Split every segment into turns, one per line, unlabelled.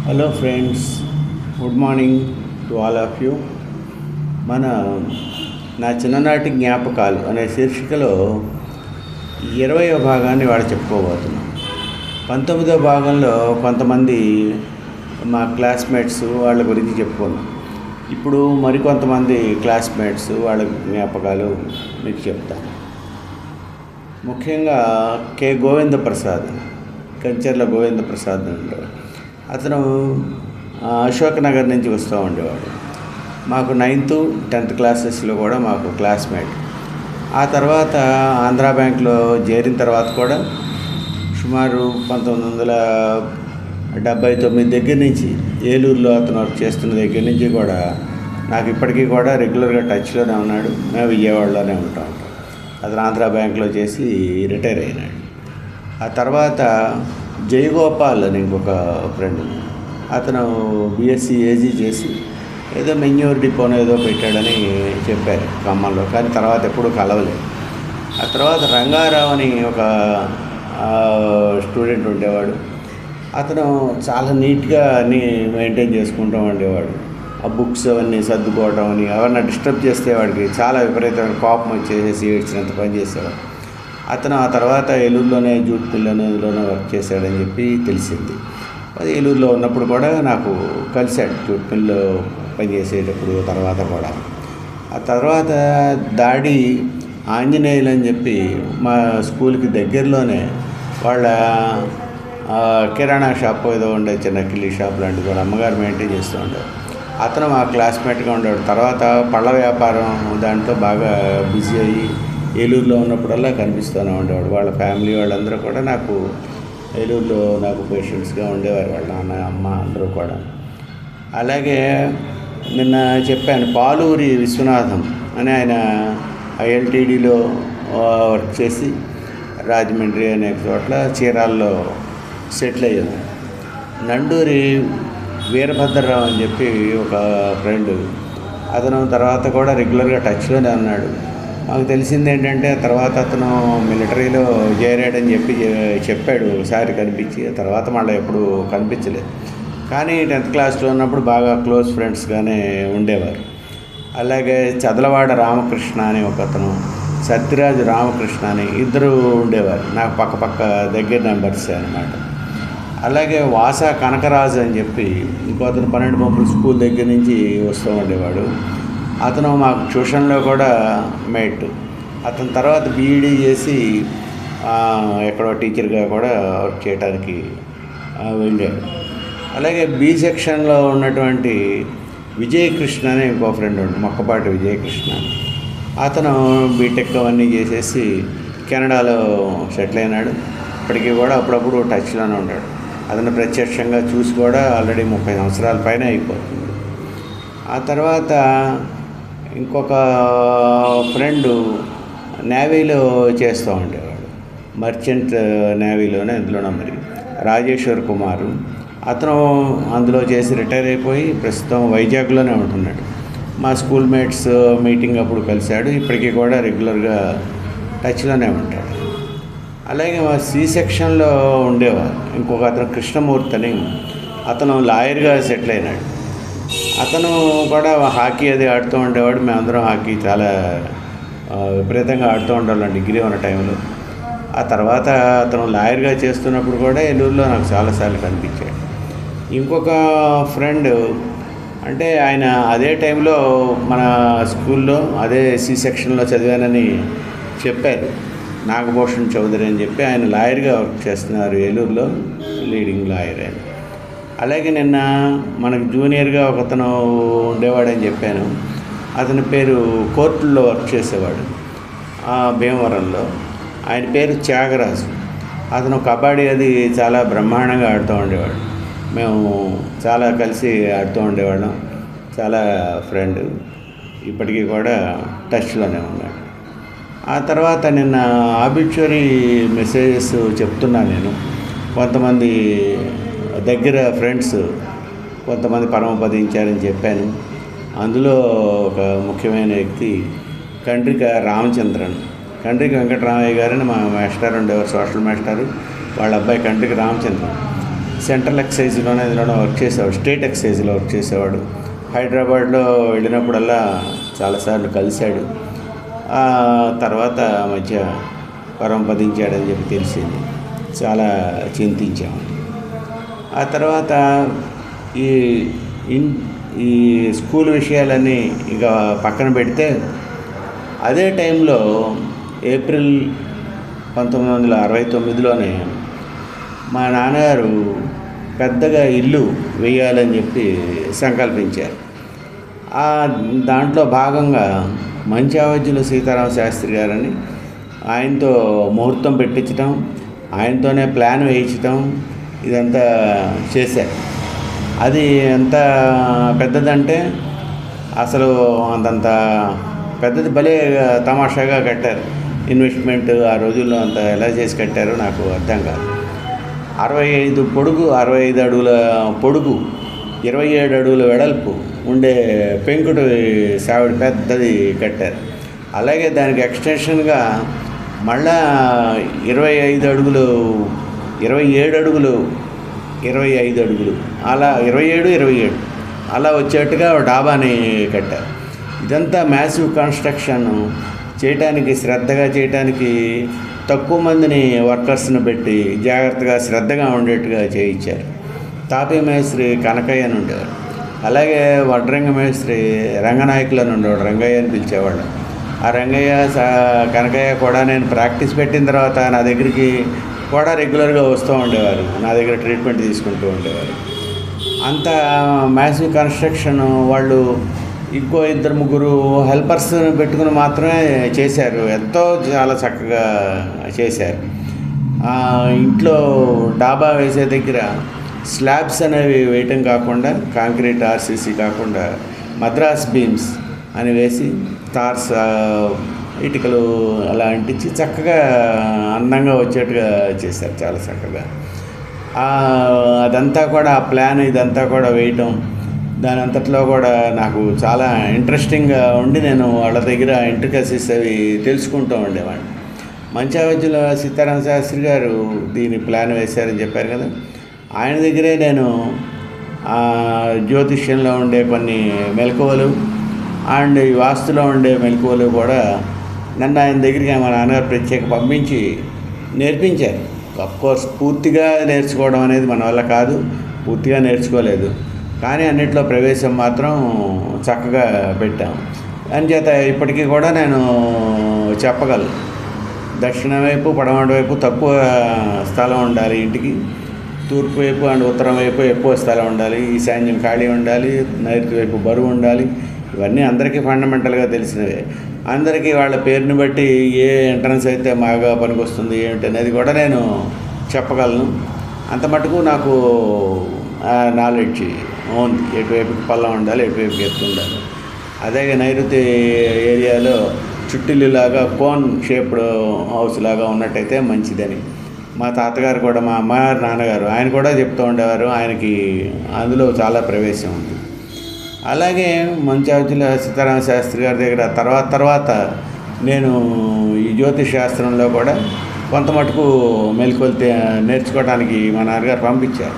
Hello friends, good morning to all of you. మన నా చిన్ననాటి జ్ఞాపకాలు అనే శీర్షికలో 20వ భాగాన్ని వాడు చెప్పుకోబోతున్నాం. 19వ భాగంలో కొంతమంది మా క్లాస్మేట్స్ వాళ్ళ గురించి చెప్పుకున్నాం. ఇప్పుడు మరికొంతమంది క్లాస్మేట్స్ వాళ్ళ జ్ఞాపకాలు మీకు చెప్తాను. ముఖ్యంగా కె గోవిందప్రసాద్, కంచర్ల గోవిందప్రసాద్ ఉండేవాడు. అతను అశోక్ నగర్ నుంచి వస్తూ ఉండేవాడు. మాకు 9th, 10th క్లాసెస్లో కూడా మాకు క్లాస్మేట్. ఆ తర్వాత ఆంధ్రా బ్యాంక్లో చేరిన తర్వాత కూడా సుమారు 1979 దగ్గర నుంచి ఏలూరులో అతను వర్క్ చేస్తున్న దగ్గర నుంచి కూడా నాకు ఇప్పటికీ కూడా రెగ్యులర్గా టచ్లోనే ఉన్నాడు. మేము విజయవాడలోనే ఉంటాం. అతను ఆంధ్రా బ్యాంక్లో చేసి రిటైర్ అయినాడు. ఆ తర్వాత జయగోపాల్ అని ఇంకొక ఫ్రెండ్, అతను బీఎస్సీ ఏజీ చేసి ఏదో మెన్యూర్ డిపోనో ఏదో పెట్టాడని చెప్పారు ఖమ్మంలో, కానీ తర్వాత ఎప్పుడూ కలవలేదు. ఆ తర్వాత రంగారావు అని ఒక స్టూడెంట్ ఉండేవాడు. అతను చాలా నీట్గా అన్నీ మెయింటైన్ చేసుకుంటూ ఉండేవాడు. ఆ బుక్స్ అవన్నీ సర్దుకోవడం అని ఎవరన్నా డిస్టర్బ్ చేస్తే వాడికి చాలా విపరీతమైన కోపం వచ్చేసి ఏడ్చినంత పని చేసేవాడు. అతను ఆ తర్వాత ఏలూరులోనే జూట్ మిల్ అనేదిలోనే వర్క్ చేశాడని చెప్పి తెలిసింది. అది ఏలూరులో ఉన్నప్పుడు కూడా నాకు కలిశాడు జూట్ మిల్లో పనిచేసేటప్పుడు. తర్వాత కూడా ఆ తర్వాత దాడి ఆంజనేయులు అని చెప్పి మా స్కూల్కి దగ్గరలోనే వాళ్ళ కిరాణా షాప్ ఏదో ఉండే, చిన్న కిల్లీ షాప్ లాంటిది కూడా అమ్మగారు మెయింటైన్ చేస్తూ ఉండేవాడు. అతను మా క్లాస్మేట్గా ఉండేవాడు. తర్వాత పళ్ళ వ్యాపారం దాంట్లో బాగా బిజీ అయ్యి ఏలూరులో ఉన్నప్పుడల్లా కనిపిస్తూనే ఉండేవాడు. వాళ్ళ ఫ్యామిలీ వాళ్ళందరూ కూడా నాకు ఏలూరులో నాకు పేషెంట్స్గా ఉండేవారు, వాళ్ళ నాన్న అమ్మ అందరూ కూడా. అలాగే నిన్న చెప్పాను, పాలూరి విశ్వనాథం అని ఆయన ఐఎల్టీడీలో వర్క్ చేసి రాజమండ్రి అనే చోట్ల చీరాల్లో సెటిల్ అయ్యాను. నండూరి వీరభద్రరావు అని చెప్పి ఒక ఫ్రెండ్, అతను తర్వాత కూడా రెగ్యులర్గా టచ్లోనే ఉన్నాడు. మాకు తెలిసింది ఏంటంటే తర్వాత అతను మిలిటరీలో చేరాడని చెప్పాడు ఒకసారి కనిపించి, తర్వాత మళ్ళీ ఎప్పుడు కనిపించలేదు. కానీ 10th క్లాస్లో ఉన్నప్పుడు బాగా క్లోజ్ ఫ్రెండ్స్గానే ఉండేవారు. అలాగే చదలవాడ రామకృష్ణ అని ఒక అతను, సత్యరాజు రామకృష్ణ అని ఇద్దరు ఉండేవారు నాకు పక్క దగ్గర నెంబర్స్ అనమాట. అలాగే వాసా కనకరాజు అని చెప్పి ఇంకో అతను 12 పంపుల స్కూల్ దగ్గర నుంచి వస్తూ ఉండేవాడు. అతను మాకు ట్యూషన్లో కూడా మేట్. అతని తర్వాత బీఈడీ చేసి ఎక్కడో టీచర్గా కూడా వర్క్ చేయడానికి వెళ్ళాడు. అలాగే బి సెక్షన్లో ఉన్నటువంటి విజయకృష్ణ అని ఇంకో ఫ్రెండ్ ఉండు, మొక్కపాటి విజయకృష్ణ. అతను బీటెక్ అవన్నీ చేసేసి కెనడాలో సెటిల్ అయినాడు. ఇప్పటికీ కూడా అప్పుడప్పుడు టచ్లోనే ఉంటాడు. అతను ప్రత్యక్షంగా చూసి కూడా ఆల్రెడీ 30 సంవత్సరాల పైన అయిపోతుంది. ఆ తర్వాత ఇంకొక ఫ్రెండు నేవీలో చేస్తూ ఉండేవాడు, మర్చెంట్ నేవీలోనే, అందులోనే మరి రాజేశ్వర్ కుమారు. అతను అందులో చేసి రిటైర్ అయిపోయి ప్రస్తుతం వైజాగ్లోనే ఉంటున్నాడు. మా స్కూల్ మేట్స్ మీటింగ్ అప్పుడు కలిశాడు. ఇప్పటికీ కూడా రెగ్యులర్గా టచ్లోనే ఉంటాడు. అలాగే మా సి సెక్షన్లో ఉండేవారు ఇంకొక అతను కృష్ణమూర్తి అని, అతను లాయర్గా సెటిల్ అయినాడు. అతను కూడా హాకీ అది ఆడుతూ ఉండేవాడు. మేమందరం హాకీ చాలా విపరీతంగా ఆడుతూ ఉండేవాళ్ళం డిగ్రీ ఉన్న టైంలో. ఆ తర్వాత అతను లాయర్గా చేస్తున్నప్పుడు కూడా ఏలూరులో నాకు చాలాసార్లు కనిపించాడు. ఇంకొక ఫ్రెండ్ అంటే ఆయన అదే టైంలో మన స్కూల్లో అదే సి సెక్షన్లో చదివానని చెప్పారు, నాగభూషణ్ చౌదరి అని చెప్పి. ఆయన లాయర్గా వర్క్ చేస్తున్నారు ఏలూరులో, లీడింగ్ లాయర్ ఆయన. అలాగే నిన్న మనకు జూనియర్గా ఒకతను ఉండేవాడని చెప్పాను. అతని పేరు కోర్టుల్లో వర్క్ చేసేవాడు భీమవరంలో. ఆయన పేరు త్యాగరాజు. అతను కబడ్డీ అది చాలా బ్రహ్మాండంగా ఆడుతూ ఉండేవాడు. మేము చాలా కలిసి ఆడుతూ ఉండేవాళ్ళం. చాలా ఫ్రెండ్, ఇప్పటికీ కూడా టచ్లోనే ఉన్నాడు. ఆ తర్వాత నిన్న ఆబిచ్యురీ మెసేజెస్ చెప్తున్నాను నేను. కొంతమంది దగ్గర ఫ్రెండ్స్ కొంతమంది పరమపదించారని చెప్పాను. అందులో ఒక ముఖ్యమైన వ్యక్తి కండ్రిక రామచంద్రన్, కండ్రిక వెంకటరామయ్య గారని మా మాస్టర్ ఉండేవారు, సోషల్ మాస్టారు. వాళ్ళ అబ్బాయి కండ్రిక రామచంద్రన్. సెంట్రల్ ఎక్సైజ్లోనే ఇందులోనే వర్క్ చేసేవాడు, స్టేట్ ఎక్సైజ్లో వర్క్ చేసేవాడు. హైదరాబాద్లో వెళ్ళినప్పుడల్లా చాలాసార్లు కలిశాడు. తర్వాత మధ్య పరమపదించాడని చెప్పి తెలిసింది. చాలా చింతించాము. ఆ తర్వాత ఈ ఈ స్కూల్ విషయాలన్నీ ఇక పక్కన పెడితే, అదే టైంలో ఏప్రిల్ 1969లోనే మా నాన్నగారు పెద్దగా ఇల్లు వేయాలని చెప్పి సంకల్పించారు. దాంట్లో భాగంగా మంచావజ్జుల సీతారామ శాస్త్రి గారని ఆయనతో ముహూర్తం పెట్టించడం, ఆయనతోనే ప్లాన్ వేయించడం, ఇదంతా చేశారు. అది ఎంత పెద్దదంటే అసలు అంతంత పెద్దది, భలే తమాషాగా కట్టారు. ఇన్వెస్ట్మెంట్ ఆ రోజుల్లో అంత ఎలా చేసి కట్టారో నాకు అర్థం కాదు. 65 పొడుగు, 65 అడుగుల పొడుగు, 27 అడుగుల వెడల్పు ఉండే పెంకుటి సావిడి పెద్దది కట్టారు. అలాగే దానికి ఎక్స్టెన్షన్గా మళ్ళా 25 అడుగులు, 27 అడుగులు, 25 అడుగులు, అలా 27 అలా వచ్చేట్టుగా డాబాని కట్టారు. ఇదంతా మ్యాసివ్ కన్స్ట్రక్షన్ చేయటానికి, శ్రద్ధగా చేయటానికి తక్కువ మందిని వర్కర్స్ని పెట్టి జాగ్రత్తగా శ్రద్ధగా ఉండేట్టుగా చేయించారు. తాపీ మేస్త్రి కనకయ్య అని ఉండేవారు. అలాగే వడ్రంగ మేస్త్రి రంగనాయకులు అని ఉండేవాడు, రంగయ్య అని పిలిచేవాళ్ళు. ఆ రంగయ్య కనకయ్య కూడా నేను ప్రాక్టీస్ పెట్టిన తర్వాత నా దగ్గరికి కూడా రెగ్యులర్గా వస్తూ ఉండేవారు, నా దగ్గర ట్రీట్మెంట్ తీసుకుంటూ ఉండేవారు. అంత మ్యాసివ్ కన్స్ట్రక్షన్ వాళ్ళు ఇంకో 2-3 హెల్పర్స్ పెట్టుకుని మాత్రమే చేశారు. ఎంతో చాలా చక్కగా చేశారు. ఇంట్లో డాబా వేసే దగ్గర స్లాబ్స్ అనేవి వేయటం కాకుండా, కాంక్రీట్ ఆర్సీసీ కాకుండా మద్రాస్ బీమ్స్ అని వేసి తార్స్, ఇటుకలు అలా అంటించి చక్కగా అందంగా వచ్చేట్టుగా చేశారు, చాలా చక్కగా. అదంతా కూడా ఆ ప్లాన్ ఇదంతా కూడా వేయటం, దాని అంతట్లో కూడా నాకు చాలా ఇంట్రెస్టింగ్గా ఉండి నేను వాళ్ళ దగ్గర ఇంట్రికసీస్ అవి తెలుసుకుంటూ ఉండేవాడిని. మంచావజ్జుల సీతారామ శాస్త్రి గారు దీని ప్లాన్ వేశారని చెప్పారు కదా, ఆయన దగ్గరే నేను జ్యోతిష్యంలో ఉండే కొన్ని మెలకువలు అండ్ ఈ వాస్తులో ఉండే మెలకువలు కూడా నన్ను ఆయన దగ్గరికి మా నాన్నగారు ప్రత్యేక పంపించి నేర్పించారు. అఫ్కోర్స్ పూర్తిగా నేర్చుకోవడం అనేది మన వల్ల కాదు, పూర్తిగా నేర్చుకోలేదు, కానీ అన్నిట్లో ప్రవేశం మాత్రం చక్కగా పెట్టాం. అందుచేత ఇప్పటికీ కూడా నేను చెప్పగలను, దక్షిణ వైపు పడమటి వైపు తక్కువ స్థలం ఉండాలి ఇంటికి, తూర్పు వైపు అండ్ ఉత్తరం వైపు ఎక్కువ స్థలం ఉండాలి, ఈశాన్యం ఖాళీ ఉండాలి, నైరుతి వైపు బరువు ఉండాలి. ఇవన్నీ అందరికీ ఫండమెంటల్గా తెలిసినవే. అందరికీ వాళ్ళ పేరుని బట్టి ఏ ఎంట్రన్స్ అయితే బాగా పనికొస్తుంది ఏమిటి అనేది కూడా నేను చెప్పగలను. అంత మటుకు నాకు నాలెడ్జ్ ఉంది, ఎటువైపుకి పల్లం ఉండాలి, ఎటువైపుకి ఎత్తు ఉండాలి. అదే నైరుతి ఏరియాలో చుట్టిల్లులాగా కోన్ షేప్డ్ హౌస్ లాగా ఉన్నట్టయితే మంచిదని మా తాతగారు కూడా, మా అమ్మగారు నాన్నగారు ఆయన కూడా చెప్తూ ఉండేవారు. ఆయనకి అందులో చాలా ప్రవేశం ఉంది. అలాగే మంచావజ్జుల సీతారామ శాస్త్రి గారి దగ్గర తర్వాత నేను ఈ జ్యోతిష్ శాస్త్రంలో కూడా కొంత మటుకు మెలకువలు నేర్చుకోవడానికి మా నాన్నగారు పంపించారు.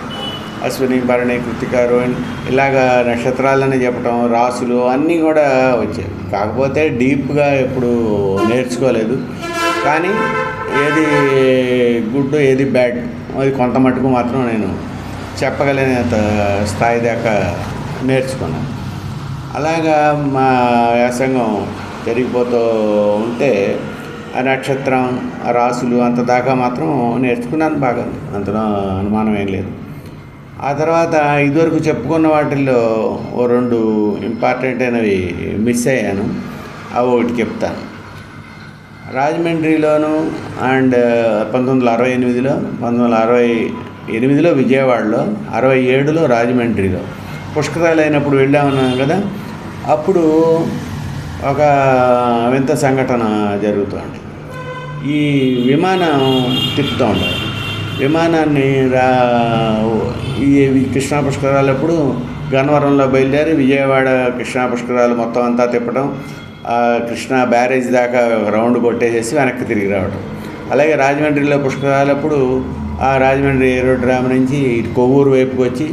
అశ్విని, భరణి, కృతిక, రోహిణి ఇలాగా నక్షత్రాలని చెప్పడం, రాసులు అన్నీ కూడా వచ్చాయి. కాకపోతే డీప్గా ఎప్పుడు నేర్చుకోలేదు, కానీ ఏది గుడ్ ఏది బ్యాడ్ అది కొంత మటుకు మాత్రం నేను చెప్పగలిగినంత స్థాయి దాకా నేర్చుకున్నాను. అలాగా మా వ్యాసంగం జరిగిపోతూ ఉంటే ఆ నక్షత్రం, ఆ రాసులు అంత దాకా మాత్రం నేర్చుకున్నాను బాగా, అంతలో అనుమానం ఏం లేదు. ఆ తర్వాత ఇదివరకు చెప్పుకున్న వాటిల్లో 2 ఇంపార్టెంట్ అయినవి మిస్ అయ్యాను, అవి ఒకటి చెప్తాను. రాజమండ్రిలోను అండ్ 1968లో, 1968లో విజయవాడలో, 67లో రాజమండ్రిలో పుష్కరాలు అయినప్పుడు వెళ్ళామన్నాను కదా, అప్పుడు ఒక వింత సంఘటన జరుగుతుంది. ఈ విమానం తిప్పుతూ ఉండాలి. విమానాన్ని ఈ కృష్ణా పుష్కరాలప్పుడు గన్నవరంలో బయలుదేరి విజయవాడ కృష్ణా పుష్కరాలు మొత్తం అంతా తిప్పడం, కృష్ణా బ్యారేజ్ దాకా రౌండ్ కొట్టేసేసి వెనక్కి తిరిగి రావడం. అలాగే రాజమండ్రిలో పుష్కరాలప్పుడు ఆ రాజమండ్రి ఏరోడ్రామ్ నుంచి ఇటు కొవ్వూరు వైపుకి వచ్చి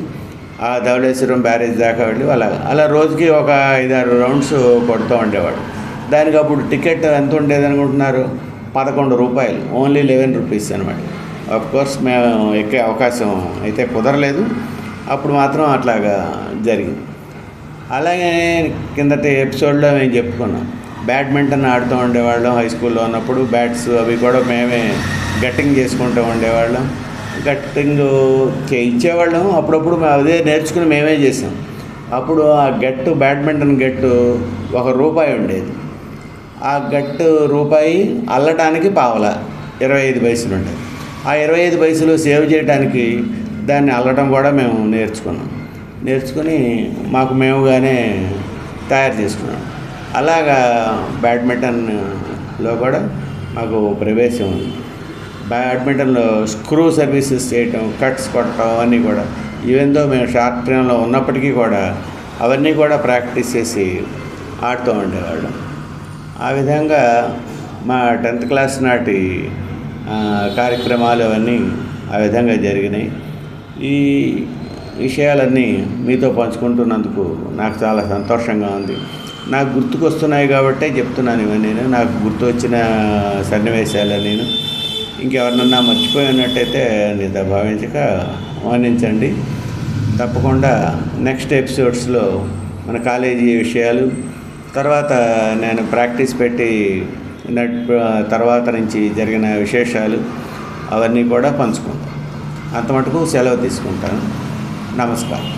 ఆ ధవళేశ్వరం బ్యారేజ్ దాకా వెళ్ళి అలా రోజుకి ఒక 5-6 రౌండ్స్ కొడుతూ ఉండేవాడు. దానికి అప్పుడు టికెట్ ఎంత ఉండేది అనుకుంటున్నారు? 11 రూపాయలు, ఓన్లీ 11 రూపీస్ అనమాట. కోర్స్ మేము ఎక్కే అవకాశం అయితే కుదరలేదు, అప్పుడు మాత్రం అట్లాగా జరిగింది. అలాగే కిందటి ఎపిసోడ్లో మేము చెప్పుకున్నాం, బ్యాడ్మింటన్ ఆడుతూ ఉండేవాళ్ళం. హై స్కూల్లో ఉన్నప్పుడు బ్యాట్స్ అవి కూడా మేమే గట్టింగ్ చేసుకుంటూ ఉండేవాళ్ళం. గట్టింగ్ ఇచ్చేవాళ్ళం, అప్పుడప్పుడు అదే నేర్చుకుని మేమే చేసాం. అప్పుడు ఆ గట్టు, బ్యాడ్మింటన్ గట్టు ₹1 ఉండేది. ఆ గట్టు రూపాయి అల్లటానికి పావలా 25 పైసలు ఉండేది. ఆ 25 పైసలు సేవ్ చేయడానికి దాన్ని అల్లటం కూడా మేము నేర్చుకుని మాకు మేముగానే తయారు చేసుకున్నాం. అలాగా బ్యాడ్మింటన్లో కూడా మాకు ప్రవేశం ఉంది. బ్యాడ్మింటన్లో స్క్రూ సర్వీసెస్ చేయటం, కట్స్ కొట్టడం అవన్నీ కూడా, ఈవెందో మేము షార్ట్ ట్రైన్లో ఉన్నప్పటికీ కూడా అవన్నీ కూడా ప్రాక్టీస్ చేసి ఆడుతూ ఉండేవాళ్ళం. ఆ విధంగా మా 10th క్లాస్ నాటి కార్యక్రమాలు అవన్నీ ఆ విధంగా జరిగినాయి. ఈ విషయాలన్నీ మీతో పంచుకుంటున్నందుకు నాకు చాలా సంతోషంగా ఉంది. నాకు గుర్తుకొస్తున్నాయి కాబట్టే చెప్తున్నాను ఇవన్నీ. నాకు గుర్తొచ్చిన సన్నివేశాలు నేను ఇంకెవరినన్నా మర్చిపోయినట్టయితే నిజ భావించక మన్నించండి. తప్పకుండా నెక్స్ట్ ఎపిసోడ్స్లో మన కాలేజీ విషయాలు, తర్వాత నేను ప్రాక్టీస్ పెట్టి తర్వాత నుంచి జరిగిన విశేషాలు అవన్నీ కూడా పంచుకుంటాను. అంత మటుకు సెలవు తీసుకుంటాను. నమస్కారం.